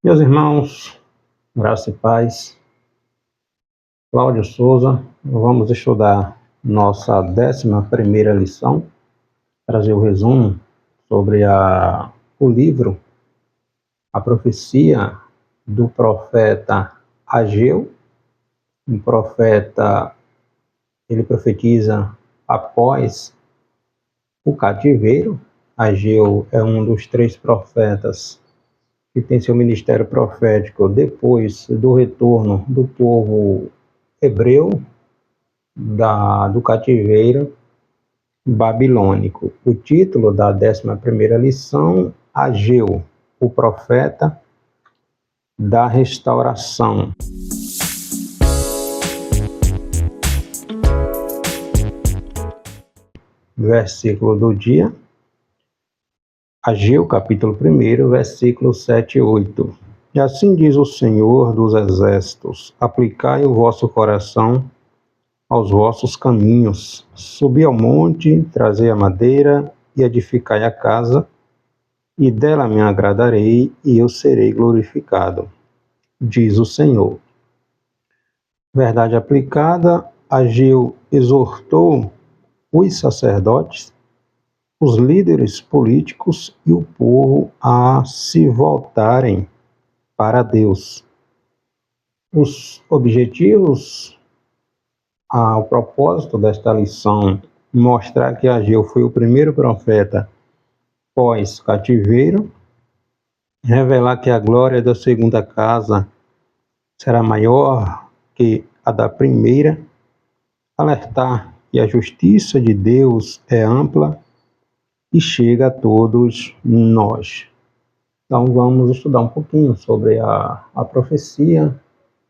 Meus irmãos, graça e paz, Cláudio Souza, vamos estudar nossa 11ª lição, trazer o resumo sobre o livro, a profecia do profeta Ageu. Um profeta, ele profetiza após o cativeiro. Ageu é um dos 3 profetas que tem seu ministério profético depois do retorno do povo hebreu do cativeiro babilônico. O título da 11ª lição, Ageu, o profeta da restauração. Versículo do dia, Ageu, capítulo 1, versículos 7 e 8. E assim diz o Senhor dos Exércitos: aplicai o vosso coração aos vossos caminhos, subi ao monte, trazei a madeira e edificai a casa, e dela me agradarei, e eu serei glorificado, diz o Senhor. Verdade aplicada, Ageu exortou os sacerdotes, os líderes políticos e o povo a se voltarem para Deus. Os objetivos, o propósito desta lição, mostrar que Ageu foi o primeiro profeta pós-cativeiro, revelar que a glória da segunda casa será maior que a da primeira, alertar que a justiça de Deus é ampla e chega a todos nós. Então vamos estudar um pouquinho sobre a profecia,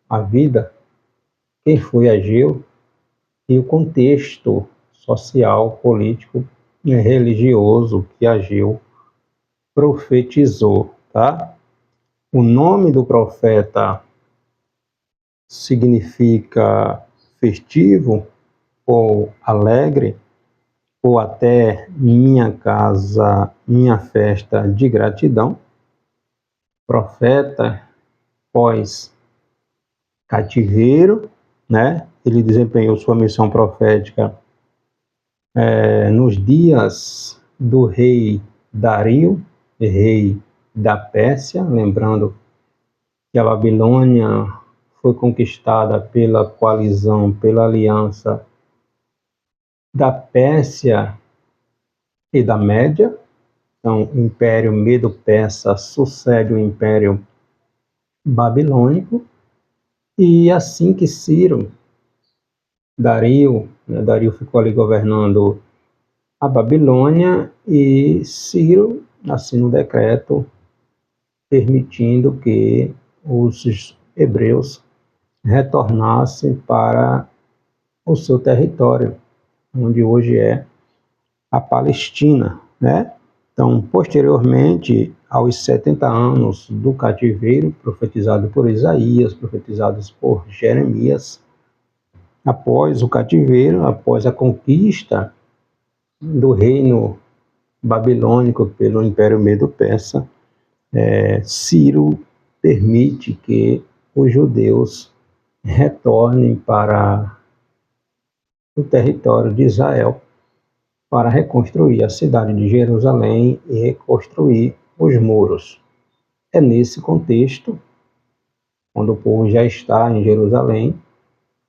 a vida, quem foi Ageu e o contexto social, político e religioso que Ageu profetizou, tá? O nome do profeta significa festivo ou alegre, ou até minha casa, minha festa de gratidão. Profeta pós-cativeiro, né? Ele desempenhou sua missão profética nos dias do rei Dario, rei da Pérsia, lembrando que a Babilônia foi conquistada pela coalizão, pela aliança da Pérsia e da Média. Então, o Império Medo-Persa sucede o Império Babilônico, e assim que Dario ficou ali governando a Babilônia, e Ciro assina um decreto permitindo que os hebreus retornassem para o seu território, onde hoje é a Palestina, né? Então, posteriormente, aos 70 anos do cativeiro, profetizado por Isaías, profetizados por Jeremias, após o cativeiro, após a conquista do reino babilônico pelo Império Medo-Persa, Ciro permite que os judeus retornem para o território de Israel para reconstruir a cidade de Jerusalém e reconstruir os muros. É nesse contexto, quando o povo já está em Jerusalém,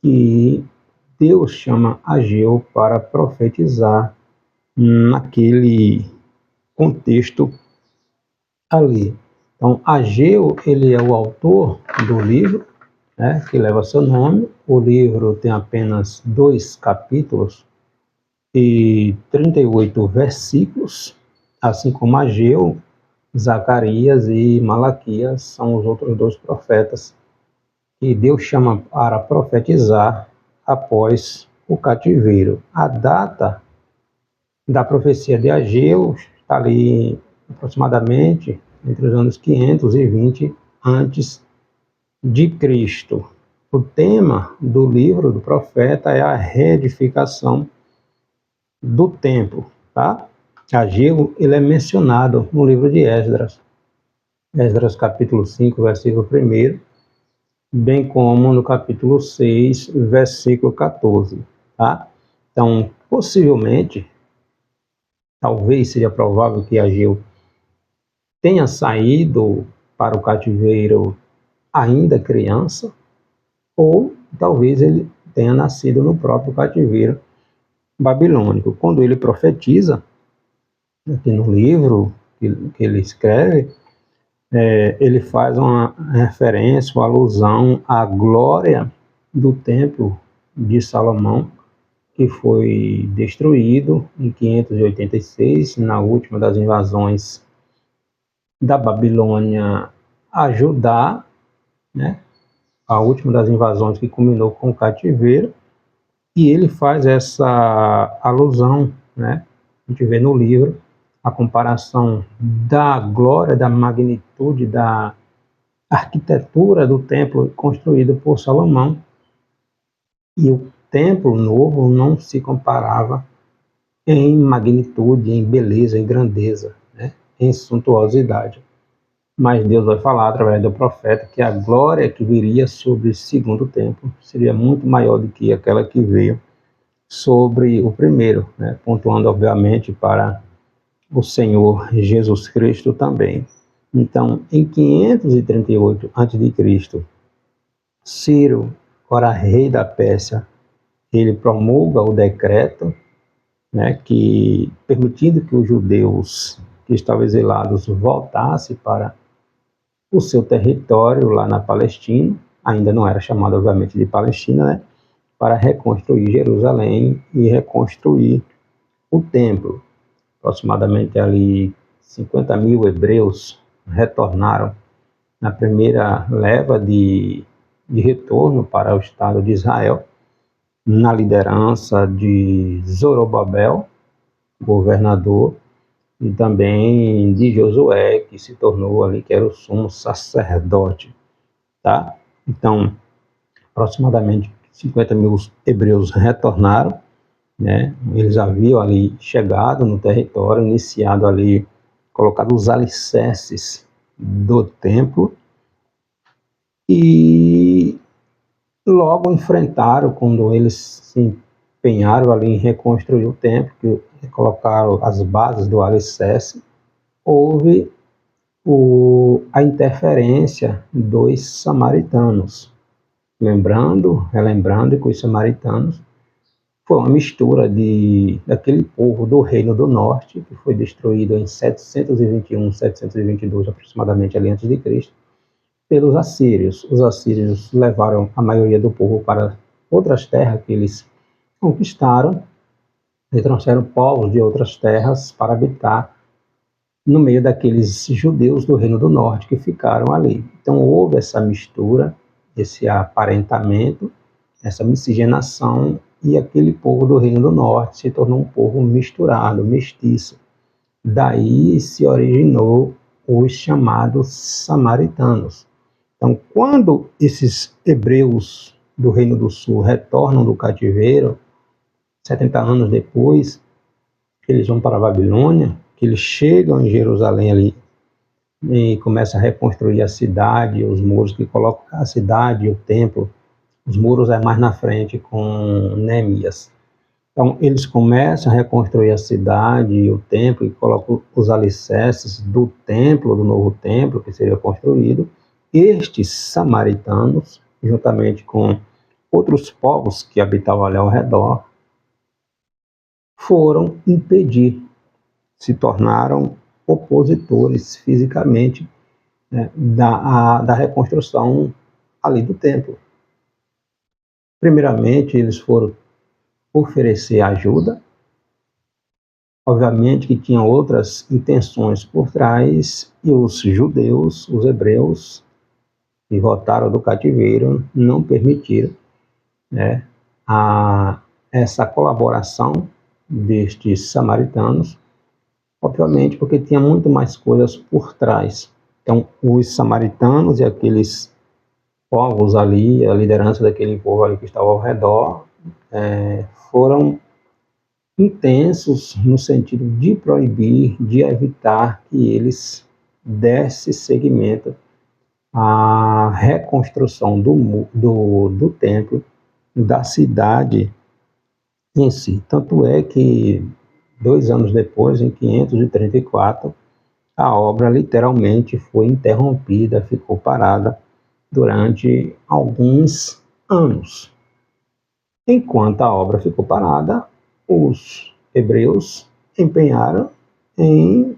que Deus chama Ageu para profetizar naquele contexto ali. Então, Ageu, ele é o autor do livro, né, que leva seu nome. O livro tem apenas 2 capítulos e 38 versículos, assim como Ageu, Zacarias e Malaquias são os outros 2 profetas que Deus chama para profetizar após o cativeiro. A data da profecia de Ageu está ali aproximadamente entre os anos 520 antes de Cristo. O tema do livro do profeta é a reedificação do templo, tá? Ageu, ele é mencionado no livro de Esdras. Esdras capítulo 5, versículo 1, bem como no capítulo 6, versículo 14, tá? Então, possivelmente, talvez seja provável que Ageu tenha saído para o cativeiro ainda criança, ou talvez ele tenha nascido no próprio cativeiro babilônico. Quando ele profetiza, aqui no livro que ele escreve, ele faz uma referência, uma alusão à glória do templo de Salomão, que foi destruído em 586, na última das invasões da Babilônia a Judá, né? A última das invasões que culminou com o cativeiro, e ele faz essa alusão, né? A gente vê no livro a comparação da glória, da magnitude, da arquitetura do templo construído por Salomão, e o templo novo não se comparava em magnitude, em beleza, em grandeza, né? Em suntuosidade. Mas Deus vai falar através do profeta que a glória que viria sobre o segundo templo seria muito maior do que aquela que veio sobre o primeiro, né? Pontuando obviamente para o Senhor Jesus Cristo também. Então, em 538 a.C., Ciro, ora rei da Pérsia, ele promulga o decreto, né, que permitindo que os judeus que estavam exilados voltassem para o seu território lá na Palestina, ainda não era chamado obviamente de Palestina, né, para reconstruir Jerusalém e reconstruir o templo. Aproximadamente ali 50 mil hebreus retornaram na primeira leva de retorno para o Estado de Israel, na liderança de Zorobabel, governador, e também de Josué, que se tornou ali, que era o sumo sacerdote, tá? Então, aproximadamente 50 mil hebreus retornaram, né? Eles haviam ali chegado no território, iniciado ali, colocado os alicerces do templo, e logo enfrentaram, quando eles se empenharam ali em reconstruir o templo, que colocaram as bases do alicerce, houve a interferência dos samaritanos. Relembrando que os samaritanos foi uma mistura daquele povo do Reino do Norte, que foi destruído em 721, 722 aproximadamente ali antes de Cristo, pelos assírios. Os assírios levaram a maioria do povo para outras terras que eles conquistaram e trouxeram povos de outras terras para habitar no meio daqueles judeus do Reino do Norte que ficaram ali. Então houve essa mistura, esse aparentamento, essa miscigenação, e aquele povo do Reino do Norte se tornou um povo misturado, mestiço. Daí se originou os chamados samaritanos. Então, quando esses hebreus do Reino do Sul retornam do cativeiro, 70 anos depois, eles vão para a Babilônia, que eles chegam em Jerusalém ali e começam a reconstruir a cidade, os muros que colocam a cidade, o templo, os muros é mais na frente com Neemias. Então, eles começam a reconstruir a cidade e o templo e colocam os alicerces do templo, do novo templo que seria construído. Estes samaritanos, juntamente com outros povos que habitavam ali ao redor, foram impedir, se tornaram opositores fisicamente, né, da reconstrução ali do templo. Primeiramente, eles foram oferecer ajuda, obviamente que tinham outras intenções por trás, e os judeus, os hebreus, que voltaram do cativeiro, não permitiram, né, essa colaboração destes samaritanos, obviamente porque tinha muito mais coisas por trás. Então, os samaritanos e aqueles povos ali, a liderança daquele povo ali que estava ao redor, foram intensos no sentido de proibir, de evitar que eles desse seguimento à reconstrução do templo, da cidade em si. Tanto é que 2 anos depois, em 534, a obra literalmente foi interrompida, ficou parada durante alguns anos. Enquanto a obra ficou parada, os hebreus empenharam em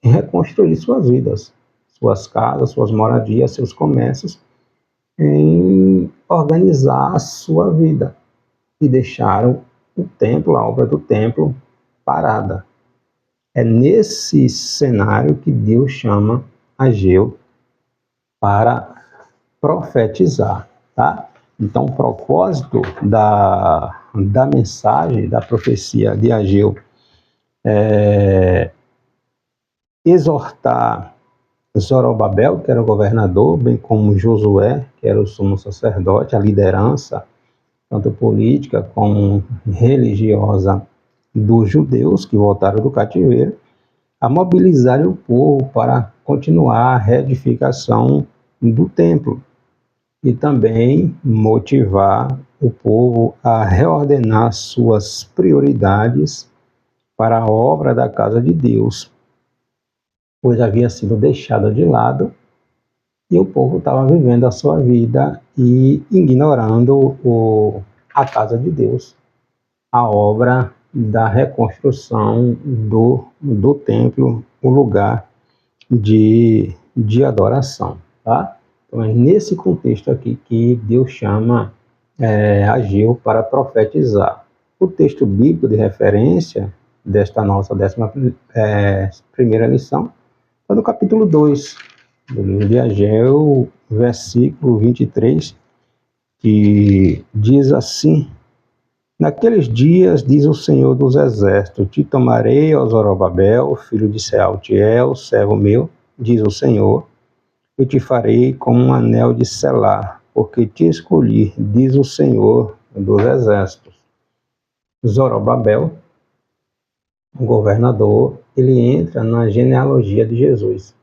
reconstruir suas vidas, suas casas, suas moradias, seus comércios, em organizar a sua vida, e deixaram o templo, a obra do templo, parada. É nesse cenário que Deus chama Ageu para profetizar, tá? Então, o propósito da mensagem, da profecia de Ageu é exortar Zorobabel, que era o governador, bem como Josué, que era o sumo sacerdote, a liderança, tanto política como religiosa, dos judeus que voltaram do cativeiro, a mobilizar o povo para continuar a reedificação do templo e também motivar o povo a reordenar suas prioridades para a obra da casa de Deus, pois havia sido deixada de lado e o povo estava vivendo a sua vida e ignorando a casa de Deus, a obra da reconstrução do templo, o lugar de adoração, tá? Então é nesse contexto aqui que Deus chama Ageu para profetizar. O texto bíblico de referência desta nossa 11ª lição está no capítulo 2 do livro de Ageu, versículo 23, que diz assim: Naqueles dias, diz o Senhor dos Exércitos, te tomarei, ó Zorobabel, filho de Sealtiel, servo meu, diz o Senhor, e te farei como um anel de selar, porque te escolhi, diz o Senhor dos Exércitos. Zorobabel, o governador, ele entra na genealogia de Jesus.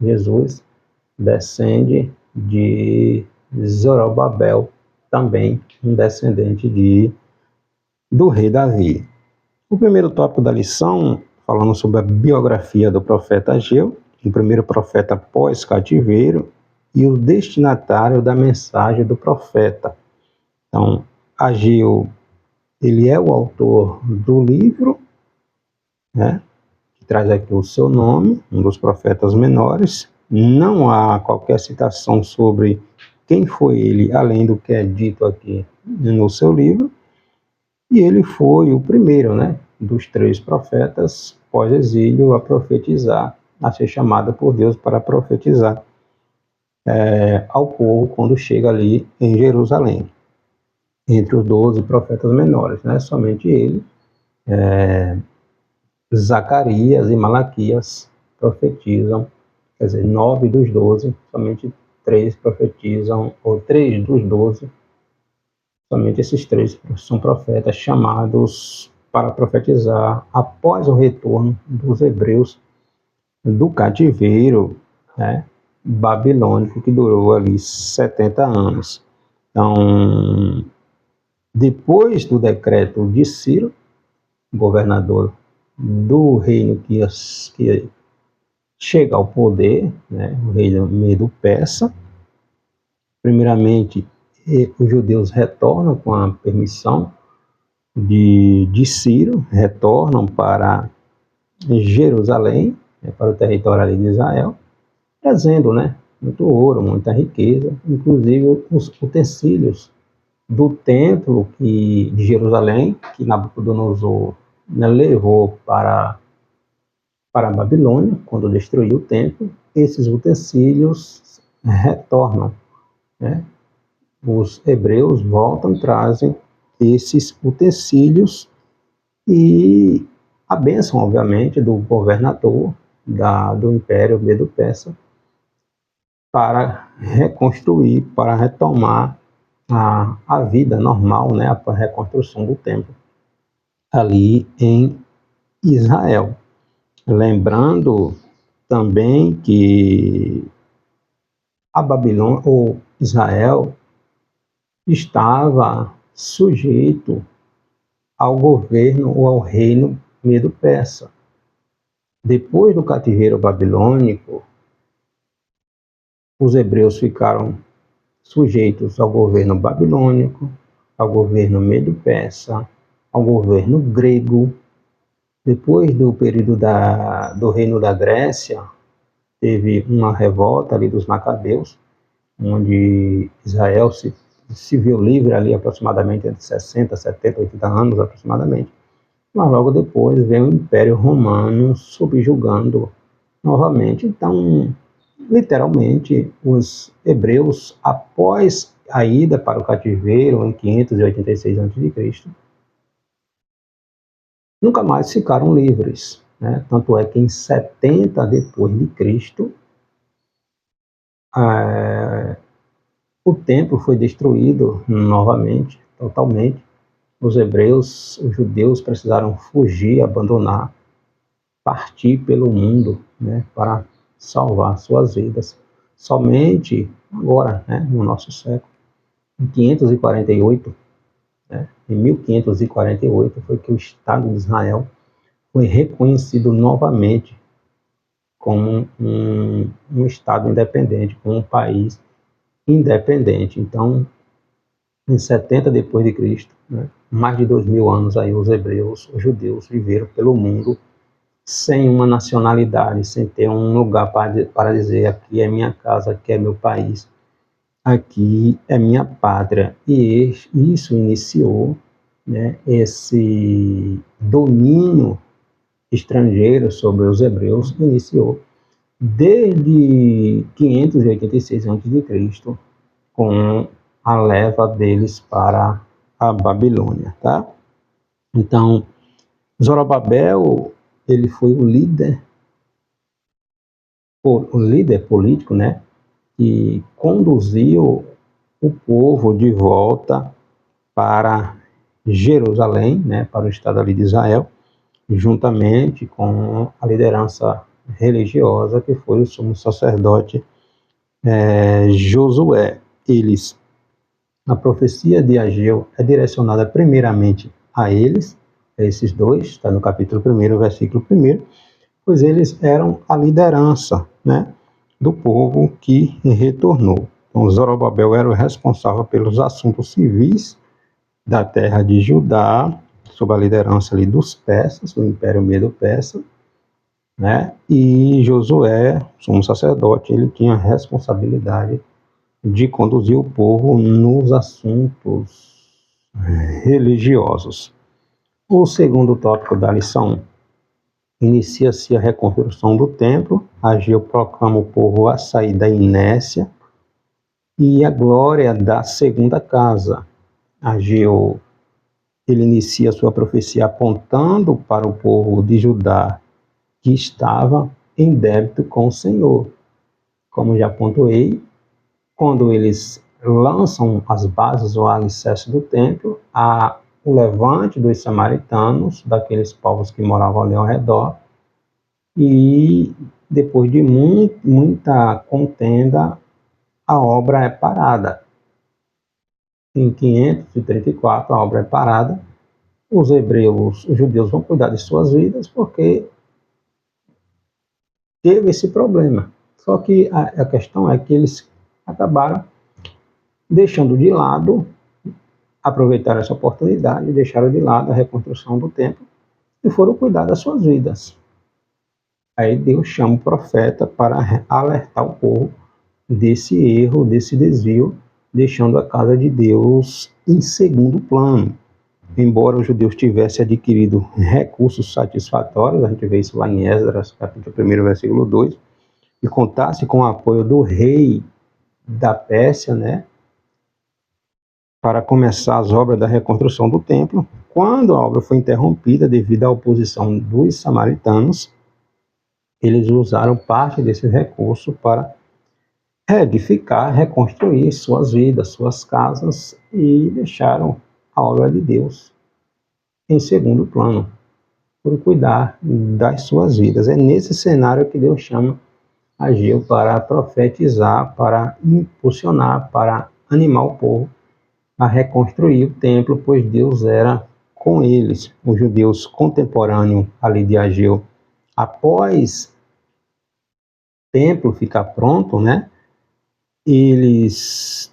Jesus descende de Zorobabel, também um descendente do rei Davi. O primeiro tópico da lição, falando sobre a biografia do profeta Ageu, o primeiro profeta pós-cativeiro, e o destinatário da mensagem do profeta. Então, Ageu, ele é o autor do livro, né, que traz aqui o seu nome, um dos profetas menores. Não há qualquer citação sobre quem foi ele, além do que é dito aqui no seu livro. E ele foi o primeiro, né, dos 3 profetas pós-exílio a profetizar, a ser chamado por Deus para profetizar ao povo quando chega ali em Jerusalém. Entre os 12 profetas menores, né, somente ele, Zacarias e Malaquias profetizam, quer dizer, 9 dos 12, somente 3 profetizam, ou 3 dos 12, somente esses 3 são profetas chamados para profetizar após o retorno dos hebreus do cativeiro, né, babilônico, que durou ali 70 anos. Então, depois do decreto de Ciro, governador do reino que chega ao poder, né, o reino Medo-Persa, primeiramente, os judeus retornam com a permissão de Ciro, retornam para Jerusalém, para o território ali de Israel, trazendo, né, muito ouro, muita riqueza, inclusive os utensílios do templo de Jerusalém, que Nabucodonosor, né, levou para a Babilônia, quando destruiu o templo. Esses utensílios retornam, né? Os hebreus voltam, trazem esses utensílios e a bênção, obviamente, do governador do Império Medo-Persa para reconstruir, para retomar a vida normal, né, a reconstrução do templo ali em Israel. Lembrando também que a Babilônia, ou Israel, estava sujeito ao governo ou ao reino medo-persa. Depois do cativeiro babilônico, os hebreus ficaram sujeitos ao governo babilônico, ao governo medo-persa, ao governo grego. Depois do período do reino da Grécia, teve uma revolta ali dos macabeus, onde Israel se viu livre ali aproximadamente entre 60, 70, 80 anos aproximadamente. Mas logo depois vem o Império Romano subjugando novamente. Então, literalmente, os hebreus, após a ida para o cativeiro em 586 a.C., nunca mais ficaram livres, né? Tanto é que em 70 depois de Cristo, o templo foi destruído novamente, totalmente. Os hebreus, os judeus precisaram fugir, abandonar, partir pelo mundo, né, para salvar suas vidas. Somente agora, né, no nosso século, em 548, né, em 1548, foi que o Estado de Israel foi reconhecido novamente como um Estado independente, como um país independente. Então, em 70 depois de Cristo, né, mais de 2000 anos aí os hebreus, os judeus viveram pelo mundo sem uma nacionalidade, sem ter um lugar para dizer aqui é minha casa, aqui é meu país, aqui é minha pátria. E isso iniciou, né, esse domínio estrangeiro sobre os hebreus, iniciou desde 586 a.C., com a leva deles para a Babilônia, tá? Então, Zorobabel, ele foi o líder político, né, que conduziu o povo de volta para Jerusalém, né, para o estado ali de Israel, juntamente com a liderança religiosa que foi o sumo sacerdote Josué. A profecia de Ageu é direcionada primeiramente a eles, a esses dois, está no capítulo 1, versículo 1, pois eles eram a liderança, né, do povo que retornou. Então, Zorobabel era o responsável pelos assuntos civis da terra de Judá, sob a liderança ali dos persas, do Império Medo-Persa, né? E Josué, sumo sacerdote, ele tinha a responsabilidade de conduzir o povo nos assuntos religiosos. O segundo tópico da lição: inicia-se a reconstrução do templo. Ageu proclama o povo a sair da inércia e a glória da segunda casa. Ageu, ele inicia sua profecia apontando para o povo de Judá que estava em débito com o Senhor. Como já pontuei, quando eles lançam as bases ou alicerce do templo, há o levante dos samaritanos, daqueles povos que moravam ali ao redor, e depois de muita contenda, a obra é parada. Em 534, a obra é parada. Os judeus vão cuidar de suas vidas porque teve esse problema. Só que a questão é que eles acabaram deixando de lado, aproveitaram essa oportunidade, deixaram de lado a reconstrução do templo e foram cuidar das suas vidas. Aí Deus chama o profeta para alertar o povo desse erro, desse desvio, deixando a casa de Deus em segundo plano. Embora os judeus tivessem adquirido recursos satisfatórios, a gente vê isso lá em Esdras, capítulo 1, versículo 2, e contasse com o apoio do rei da Pérsia, né, para começar as obras da reconstrução do templo. Quando a obra foi interrompida devido à oposição dos samaritanos, eles usaram parte desses recursos para reedificar, reconstruir suas vidas, suas casas, e deixaram a obra de Deus em segundo plano. por cuidar das suas vidas. É nesse cenário que Deus chama Ageu para profetizar, para impulsionar, para animar o povo a reconstruir o templo, pois Deus era com eles. Os judeus contemporâneos ali de Ageu, após o templo ficar pronto, né, eles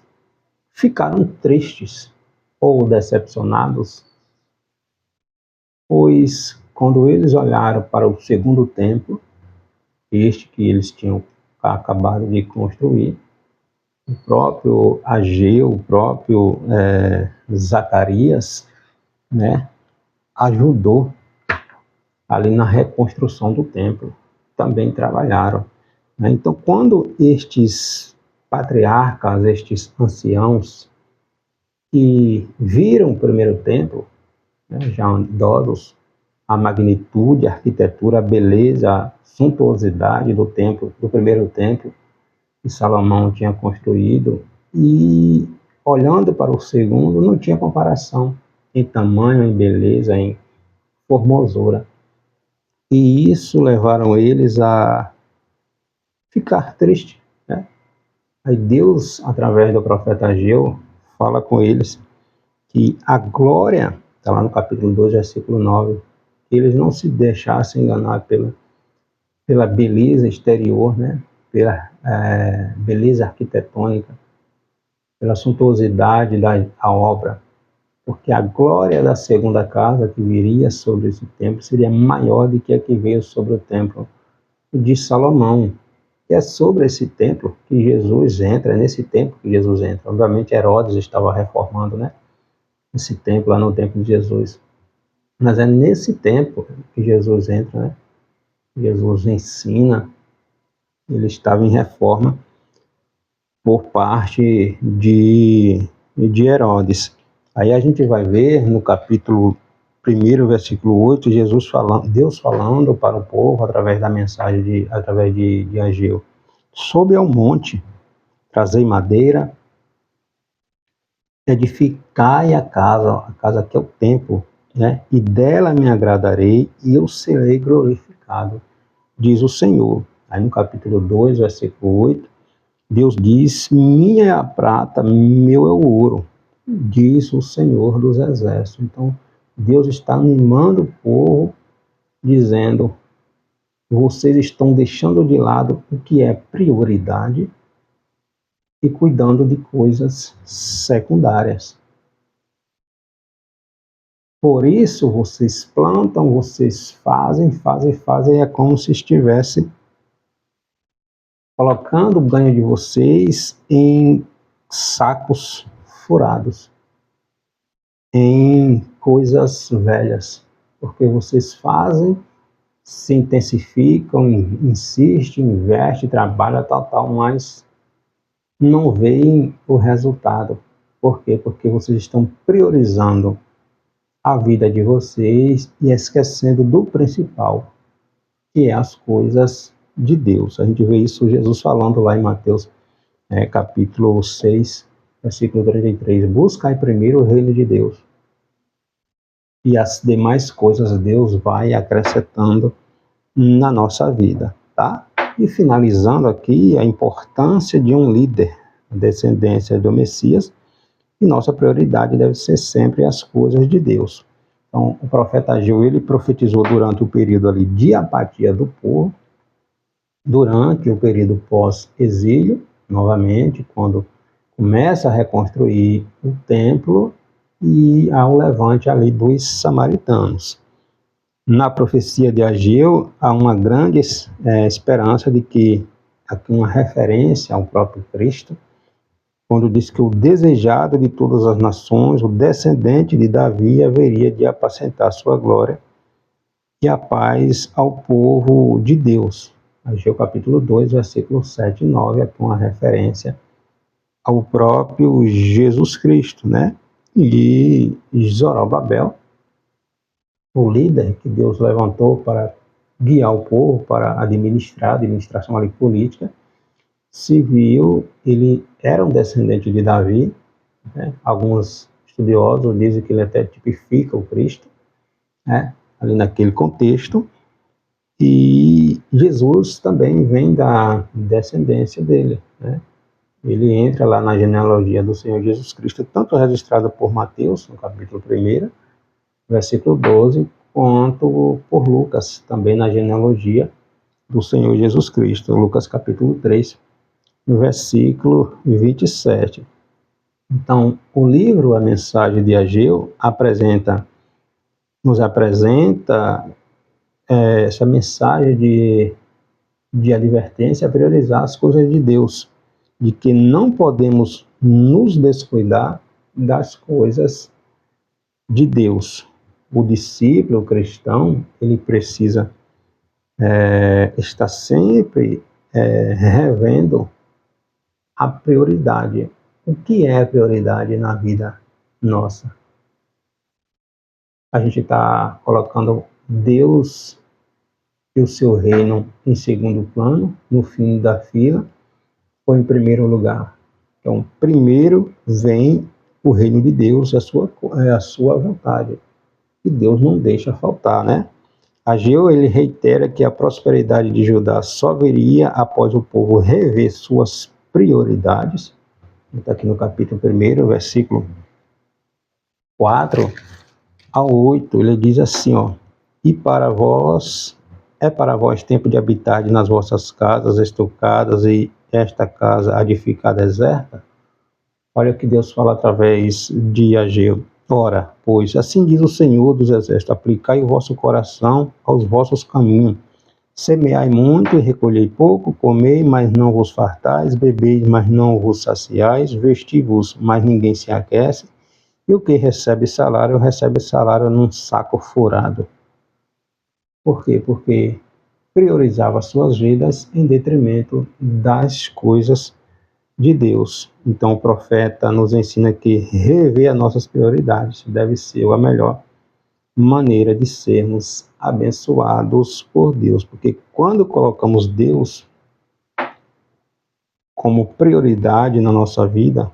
ficaram tristes ou decepcionados, pois quando eles olharam para o segundo templo, este que eles tinham acabado de construir, o próprio Ageu, o próprio Zacarias, né, ajudou ali na reconstrução do templo, também trabalharam, né? Então, quando estes patriarcas, estes anciãos que viram o primeiro templo, né, já idosos, a magnitude, a arquitetura, a beleza, a suntuosidade do templo, do primeiro templo que Salomão tinha construído, e olhando para o segundo, não tinha comparação em tamanho, em beleza, em formosura. E isso levaram eles a ficar tristes, né? Aí Deus, através do profeta Ageu, fala com eles que a glória, está lá no capítulo 2, versículo 9, que eles não se deixassem enganar pela beleza exterior, né? Pela beleza arquitetônica, pela suntuosidade da obra, porque a glória da segunda casa que viria sobre esse templo seria maior do que a que veio sobre o templo de Salomão. E é sobre esse templo que Jesus entra, é nesse templo que Jesus entra. Obviamente Herodes estava reformando, né, esse templo lá no templo de Jesus. Mas é nesse templo que Jesus entra, né? Jesus ensina, ele estava em reforma por parte de Herodes. Aí a gente vai ver no capítulo 1, versículo 8, Deus falando para o povo através da mensagem, através de Ageu. Sobe ao monte, trazei madeira, edificai a casa que é o templo, né? E dela me agradarei e eu serei glorificado, diz o Senhor. Aí no capítulo 2, versículo 8, Deus diz, minha é a prata, meu é o ouro, diz o Senhor dos Exércitos. Então, Deus está animando o povo, dizendo, vocês estão deixando de lado o que é prioridade e cuidando de coisas secundárias. Por isso, vocês plantam, vocês fazem, é como se estivesse colocando o ganho de vocês em sacos furados, em coisas velhas, porque vocês fazem, se intensificam, insistem, investem, trabalham, tal, mas não veem o resultado. Por quê? Porque vocês estão priorizando a vida de vocês e esquecendo do principal, que é as coisas de Deus. A gente vê isso Jesus falando lá em Mateus, capítulo 6, versículo 33. Buscai primeiro o reino de Deus, e as demais coisas Deus vai acrescentando na nossa vida, tá? E finalizando aqui, a importância de um líder, a descendência do Messias, e nossa prioridade deve ser sempre as coisas de Deus. Então, o profeta Ageu, ele profetizou durante o período ali de apatia do povo, durante o período pós-exílio, novamente, quando começa a reconstruir o templo e ao levante ali dos samaritanos. Na profecia de Ageu, há uma grande esperança de que, aqui uma referência ao próprio Cristo, quando diz que o desejado de todas as nações, o descendente de Davi, haveria de apacentar sua glória e a paz ao povo de Deus. Ageu capítulo 2, versículo 7 e 9, é uma referência ao próprio Jesus Cristo, né? E Zorobabel, o líder que Deus levantou para guiar o povo, para administração ali política, civil, ele era um descendente de Davi, né? Alguns estudiosos dizem que ele até tipifica o Cristo, né? ali naquele contexto, e Jesus também vem da descendência dele, né? Ele entra lá na genealogia do Senhor Jesus Cristo, tanto registrada por Mateus, no capítulo 1, versículo 12, quanto por Lucas, também na genealogia do Senhor Jesus Cristo, Lucas capítulo 3, no versículo 27. Então, o livro A Mensagem de Ageu nos apresenta essa mensagem de advertência a priorizar as coisas de Deus, de que não podemos nos descuidar das coisas de Deus. O discípulo o cristão, ele precisa estar sempre revendo a prioridade. O que é prioridade na vida nossa? A gente está colocando Deus e o seu reino em segundo plano, no fim da fila, ou em primeiro lugar? Então, primeiro vem o reino de Deus, a sua vontade. E Deus não deixa faltar, né? Ageu, ele reitera que a prosperidade de Judá só viria após o povo rever suas prioridades. Está aqui no capítulo 1, versículo 4 ao 8, ele diz assim, ó: e para vós tempo de habitar nas vossas casas estucadas e esta casa há de ficar deserta? Olha o que Deus fala através de Ageu. Ora, pois, assim diz o Senhor dos Exércitos, aplicai o vosso coração aos vossos caminhos. Semeai muito e recolhei pouco, comei, mas não vos fartais, bebeis, mas não vos saciais, vesti-vos, mas ninguém se aquece, e o que recebe salário num saco furado. Por quê? Porque priorizava suas vidas em detrimento das coisas de Deus. Então o profeta nos ensina que rever as nossas prioridades deve ser a melhor maneira de sermos abençoados por Deus, porque quando colocamos Deus como prioridade na nossa vida,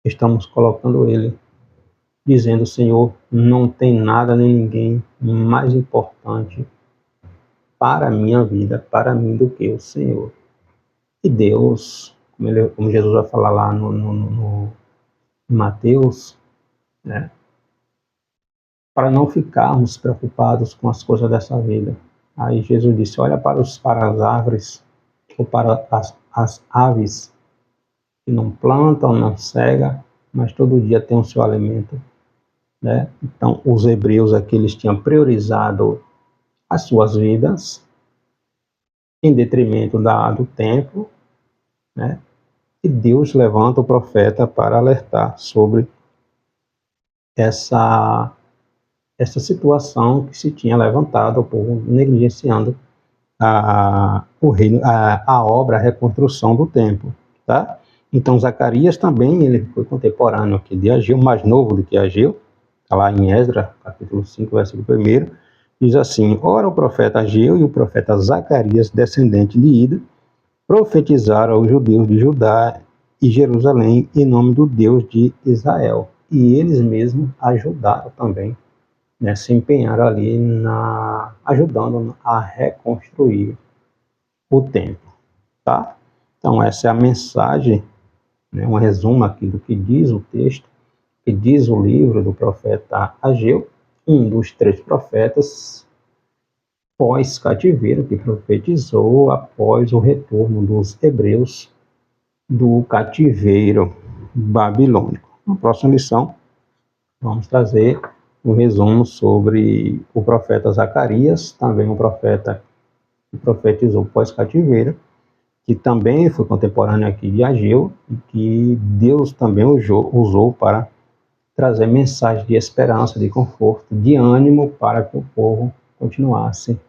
estamos colocando Ele, dizendo: Senhor, não tem nada nem ninguém mais importante para a minha vida, para mim, do que o Senhor. E Deus, como Jesus vai falar lá no Mateus, né, para não ficarmos preocupados com as coisas dessa vida. Aí Jesus disse: olha para as árvores, ou para as aves, que não plantam, não cegam, mas todo dia tem o seu alimento, né? Então, os hebreus aqui, eles tinham priorizado as suas vidas em detrimento do templo, né? E Deus levanta o profeta para alertar sobre essa situação que se tinha levantado, o povo negligenciando a obra, a reconstrução do templo, tá? Então Zacarias também, ele foi contemporâneo aqui de Ageu, mais novo do que Ageu, está lá em Esdras, capítulo 5, versículo 1, diz assim: ora o profeta Ageu e o profeta Zacarias, descendente de Ido, profetizaram aos judeus de Judá e Jerusalém em nome do Deus de Israel, e eles mesmos ajudaram também, né, se empenharam ali ajudando a reconstruir o templo, tá? Então essa é a mensagem, né, um resumo aqui do que diz o texto, que diz o livro do profeta Ageu, um dos 3 profetas pós-cativeiro, que profetizou após o retorno dos hebreus do cativeiro babilônico. Na próxima lição, vamos trazer um resumo sobre o profeta Zacarias, também um profeta que profetizou pós-cativeiro, que também foi contemporâneo aqui de Ageu, e que Deus também usou para trazer mensagem de esperança, de conforto, de ânimo, para que o povo continuasse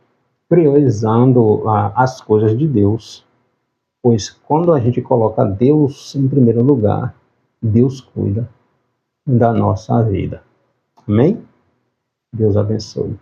priorizando as coisas de Deus, pois quando a gente coloca Deus em primeiro lugar, Deus cuida da nossa vida. Amém? Deus abençoe.